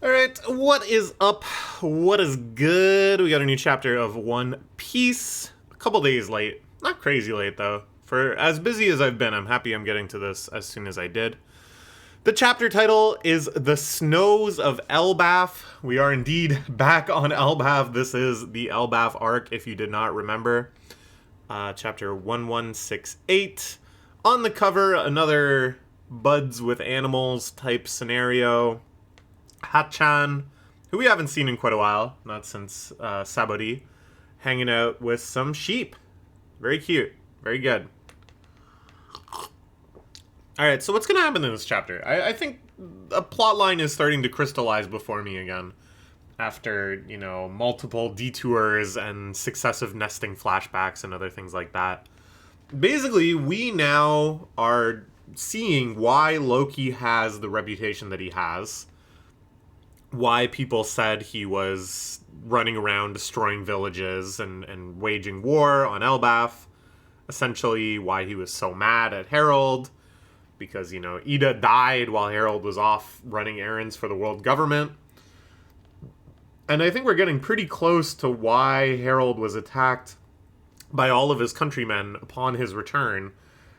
Alright, what is up? What is good? We got a new chapter of One Piece. A couple days late. Not crazy late, though. For as busy as I've been, I'm happy I'm getting to this as soon as I did. The chapter title is The Snows of Elbaf. We are indeed back on Elbaf. This is the Elbaf arc, if you did not remember. Chapter 1168. On the cover, another buds with animals type scenario. Hachan, who we haven't seen in quite a while, not since Sabori, hanging out with some sheep. Very cute. Very good. Alright, so what's going to happen in this chapter? I think a plot line is starting to crystallize before me again. After, multiple detours and successive nesting flashbacks and other things like that. Basically, we now are seeing why Loki has the reputation that he has. Why people said he was running around destroying villages and waging war on Elbaf. Essentially, why he was so mad at Harold. Because, Ida died while Harold was off running errands for the world government. And I think we're getting pretty close to why Harold was attacked by all of his countrymen upon his return.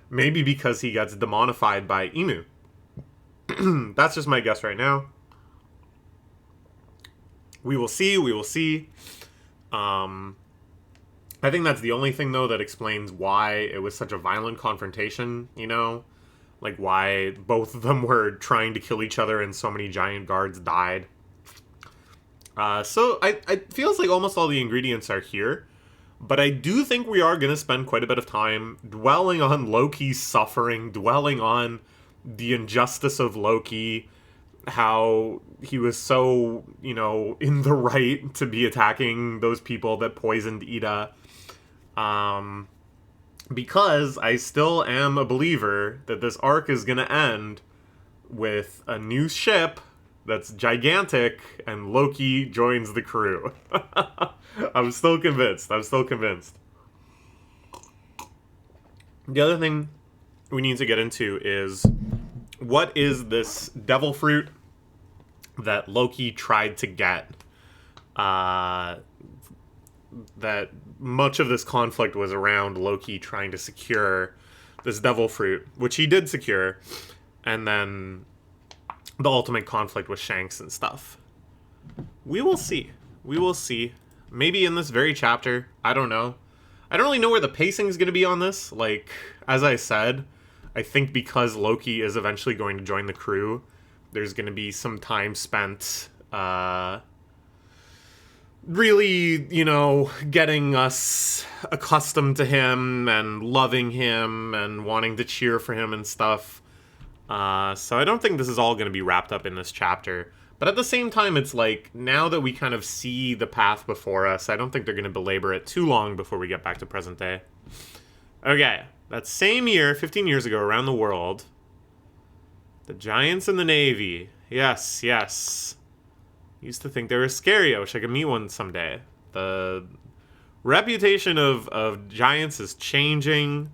Maybe because he gets demonified by Inu. That's just my guess right now. We will see. I think that's the only thing, though, that explains why it was such a violent confrontation, Like, why both of them were trying to kill each other and so many giant guards died. So it feels like almost all the ingredients are here. But I do think we are going to spend quite a bit of time dwelling on Loki's suffering, dwelling on the injustice of Loki, how he was so, in the right to be attacking those people that poisoned Ida. Because I still am a believer that this arc is going to end with a new ship that's gigantic and Loki joins the crew. I'm still convinced. The other thing we need to get into is, what is this devil fruit that Loki tried to get? That much of this conflict was around Loki trying to secure this devil fruit, which he did secure, and then the ultimate conflict with Shanks and stuff. We will see. Maybe in this very chapter. I don't know. I don't really know where the pacing is going to be on this. Like, as I said, I think because Loki is eventually going to join the crew, there's going to be some time spent really, getting us accustomed to him and loving him and wanting to cheer for him and stuff. So I don't think this is all going to be wrapped up in this chapter. But at the same time, it's like, now that we kind of see the path before us, I don't think they're going to belabor it too long before we get back to present day. Okay, that same year, 15 years ago, around the world, the Giants in the Navy. Yes. Used to think they were scary. I wish I could meet one someday. The reputation of Giants is changing.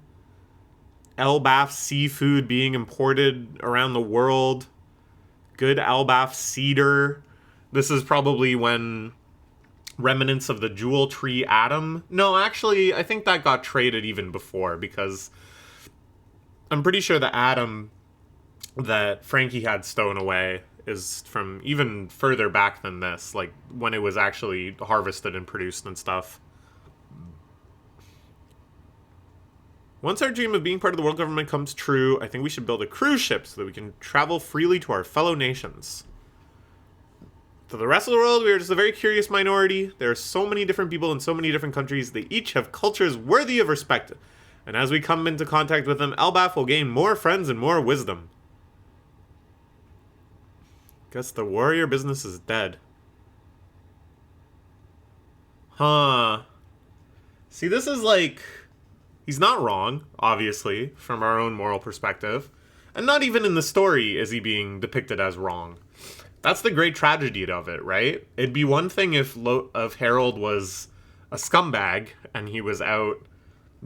Elbaf seafood being imported around the world. Good Elbaf cedar. This is probably when remnants of the Jewel Tree Atom. No, actually, I think that got traded even before, because I'm pretty sure the Atom that Frankie had stolen away is from even further back than this, like when it was actually harvested and produced and stuff. Once our dream of being part of the world government comes true, I think we should build a cruise ship so that we can travel freely to our fellow nations. To the rest of the world, we are just a very curious minority. There are so many different people in so many different countries. They each have cultures worthy of respect. And as we come into contact with them, Elbaf will gain more friends and more wisdom. Guess the warrior business is dead. Huh. See, this is like... He's not wrong, obviously, from our own moral perspective. And not even in the story is he being depicted as wrong. That's the great tragedy of it, right? It'd be one thing if Harold was a scumbag and he was out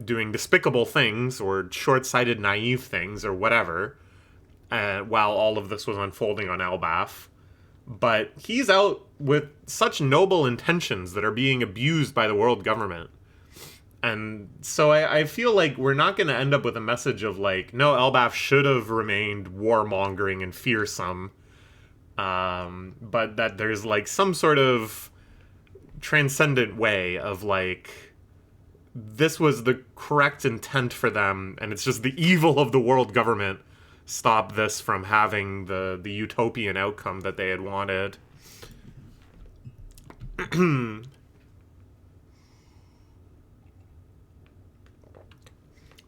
doing despicable things or short-sighted, naive things or whatever, while all of this was unfolding on Elbaf. But he's out with such noble intentions that are being abused by the world government. And so I feel like we're not going to end up with a message of like, no, Elbaf should have remained warmongering and fearsome. But that there's like some sort of transcendent way of like, this was the correct intent for them, and it's just the evil of the world government stop this from having the utopian outcome that they had wanted.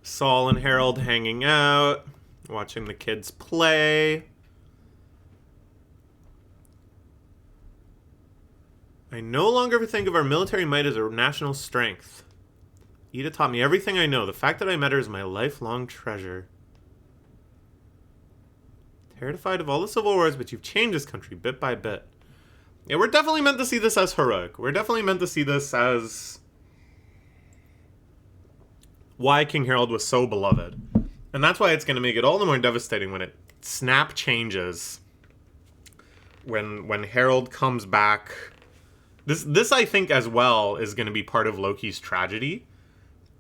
Saul and Harold hanging out, watching the kids play. I no longer think of our military might as a national strength. Ida taught me everything I know. The fact that I met her is my lifelong treasure. Terrified of all the civil wars, but you've changed this country bit by bit. Yeah, we're definitely meant to see this as heroic. We're definitely meant to see this as why King Harold was so beloved. And that's why it's going to make it all the more devastating when it snap changes. When Harold comes back. This I think as well is going to be part of Loki's tragedy.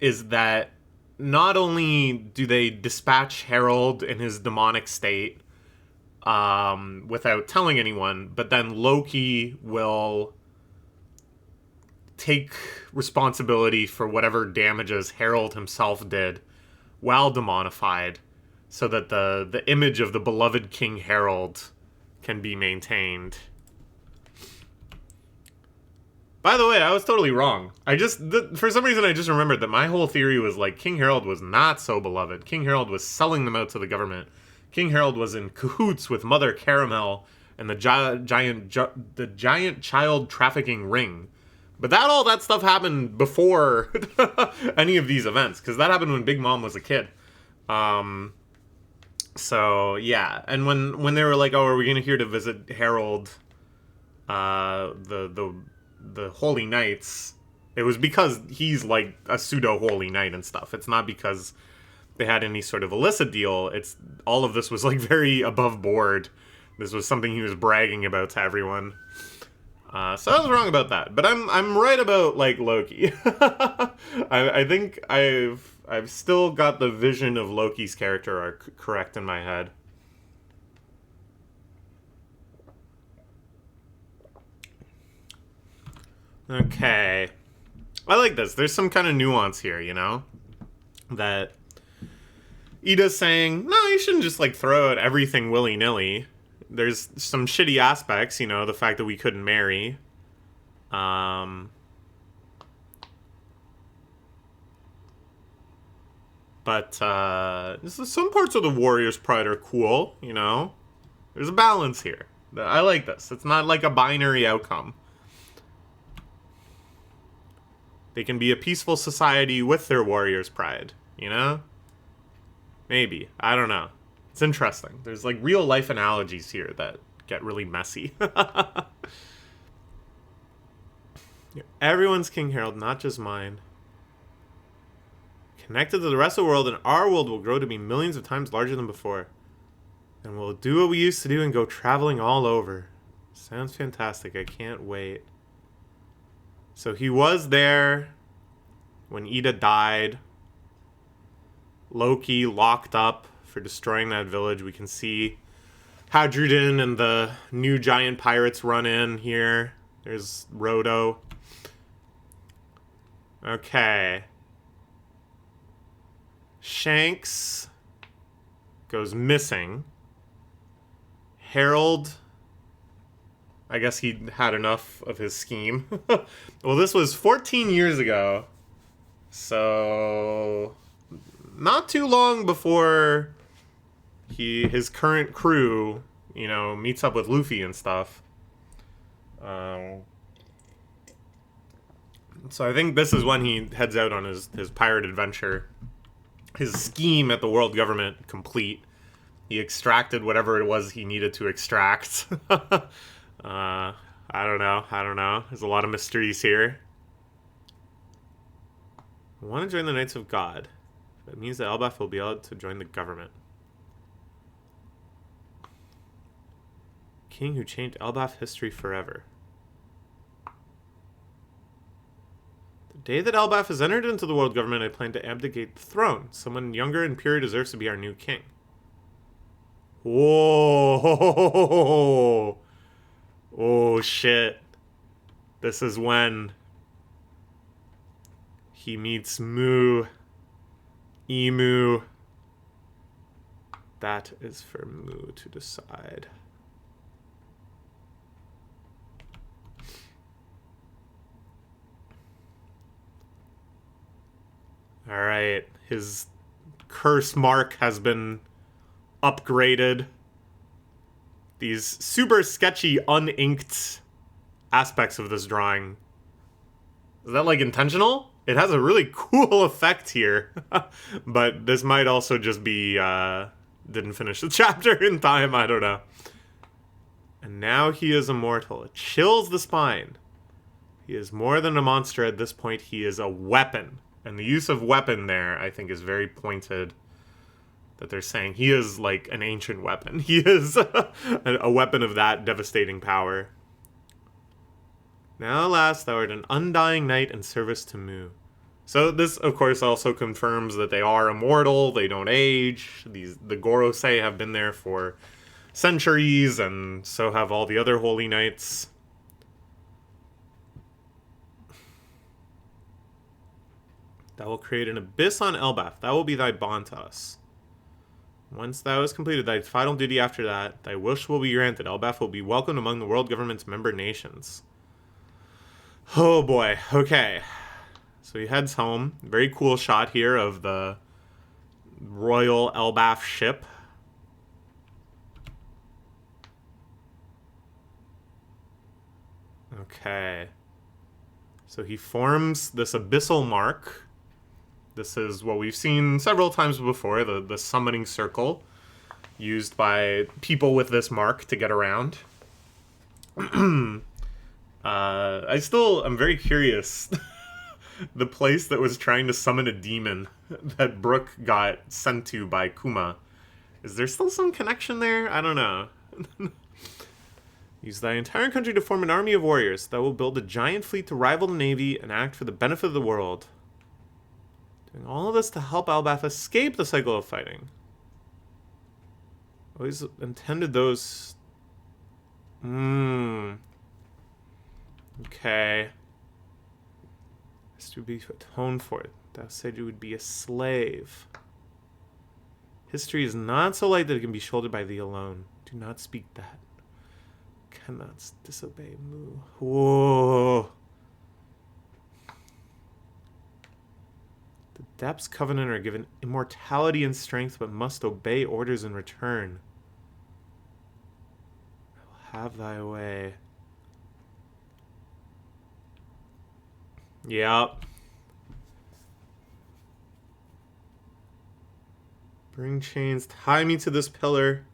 Is that not only do they dispatch Harold in his demonic state without telling anyone, but then Loki will take responsibility for whatever damages Harold himself did while demonified, so that the image of the beloved King Harold can be maintained. By the way, I was totally wrong. For some reason, I just remembered that my whole theory was like King Harold was not so beloved. King Harold was selling them out to the government. King Harold was in cahoots with Mother Caramel and the giant child trafficking ring. But all that stuff happened before any of these events, because that happened when Big Mom was a kid. So yeah, and when they were like, "Oh, are we gonna here to visit Harold?" The Holy Knights, it was because he's like a pseudo Holy Knight and stuff. It's not because they had any sort of illicit deal. It's all of this was like very above board. This was something he was bragging about to everyone. So I was wrong about that, but I'm right about like Loki. I think I've still got the vision of Loki's character arc correct in my head. Okay. I like this. There's some kind of nuance here, you know? That Ida's saying, no, you shouldn't just like throw out everything willy-nilly. There's some shitty aspects, you know, the fact that we couldn't marry. But some parts of the Warrior's Pride are cool, you know? There's a balance here. I like this. It's not like a binary outcome. They can be a peaceful society with their Warrior's Pride, you know? Maybe. I don't know. It's interesting. There's like real life analogies here that get really messy. Everyone's King Harold, not just mine. Connected to the rest of the world, and our world will grow to be millions of times larger than before. And we'll do what we used to do and go traveling all over. Sounds fantastic. I can't wait. So he was there when Ida died. Loki locked up for destroying that village. We can see Hadrudin and the new giant pirates run in here. There's Rodo. Okay. Shanks goes missing. Harold, I guess he had enough of his scheme. Well, this was 14 years ago. So not too long before his current crew, you know, meets up with Luffy and stuff. So I think this is when he heads out on his pirate adventure. His scheme at the world government complete. He extracted whatever it was he needed to extract. I don't know. There's a lot of mysteries here. I want to join the Knights of God. That means that Elbaf will be able to join the government. king who changed Elbaf history forever. The day that Elbaf has entered into the world government, I plan to abdicate the throne. Someone younger and purer deserves to be our new king. Whoa! Oh, shit. This is when he meets Mu. Emu. That is for Mu to decide. Alright, his curse mark has been upgraded. These super sketchy, uninked aspects of this drawing. Is that, like, intentional? It has a really cool effect here. But this might also just be, didn't finish the chapter in time, I don't know. And now he is immortal. It chills the spine. He is more than a monster at this point. He is a weapon. And the use of weapon there, I think, is very pointed. That they're saying he is like an ancient weapon. He is a weapon of that devastating power. Now, alas, thou art an undying knight in service to Mu. So this, of course, also confirms that they are immortal. They don't age. The Gorosei have been there for centuries, and so have all the other holy knights. Thou will create an abyss on Elbaf. That will be thy bond to us. Once thou hast completed thy final duty after that, thy wish will be granted. Elbaf will be welcomed among the world government's member nations. Oh boy, okay. So he heads home. Very cool shot here of the Royal Elbaf ship. Okay. So he forms this abyssal mark. This is what we've seen several times before, the summoning circle, used by people with this mark to get around. I'm very curious. The place that was trying to summon a demon that Brook got sent to by Kuma. Is there still some connection there? I don't know. Use thy entire country to form an army of warriors. Thou will build a giant fleet to rival the navy and act for the benefit of the world. Doing all of this to help Elbaf escape the cycle of fighting. Always intended those... Okay. Has to be atoned for it. Thou said you would be a slave. History is not so light that it can be shouldered by thee alone. Do not speak that. Cannot disobey Mu. Whoa. The Depths Covenant are given immortality and strength, but must obey orders in return. I will have thy way. Yep. Bring chains, tie me to this pillar.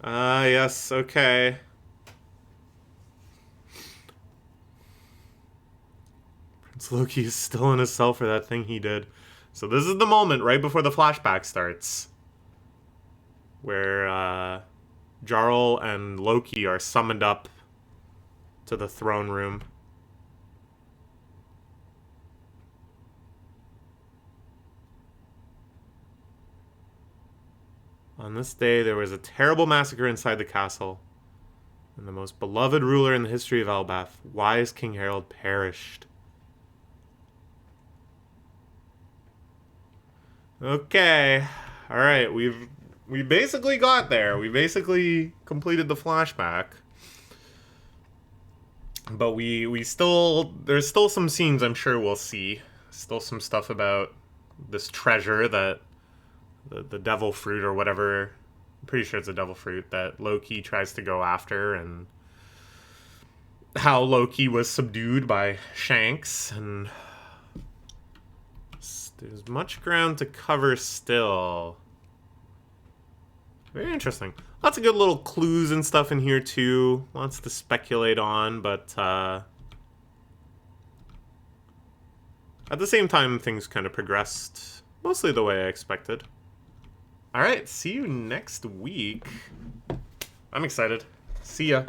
Ah, yes, okay. Prince Loki is still in his cell for that thing he did. So this is the moment right before the flashback starts. Where, Jarl and Loki are summoned up to the throne room. On this day, there was a terrible massacre inside the castle, and the most beloved ruler in the history of Elbaf, wise King Harald, perished. Okay, alright, we basically got there. We basically completed the flashback. But there's still some scenes I'm sure we'll see. Still some stuff about this treasure that the devil fruit or whatever, I'm pretty sure it's a devil fruit that Loki tries to go after, and how Loki was subdued by Shanks, and there's much ground to cover still. Very interesting. Lots of good little clues and stuff in here too. Lots to speculate on, but at the same time, things kind of progressed mostly the way I expected. Alright, see you next week. I'm excited. See ya.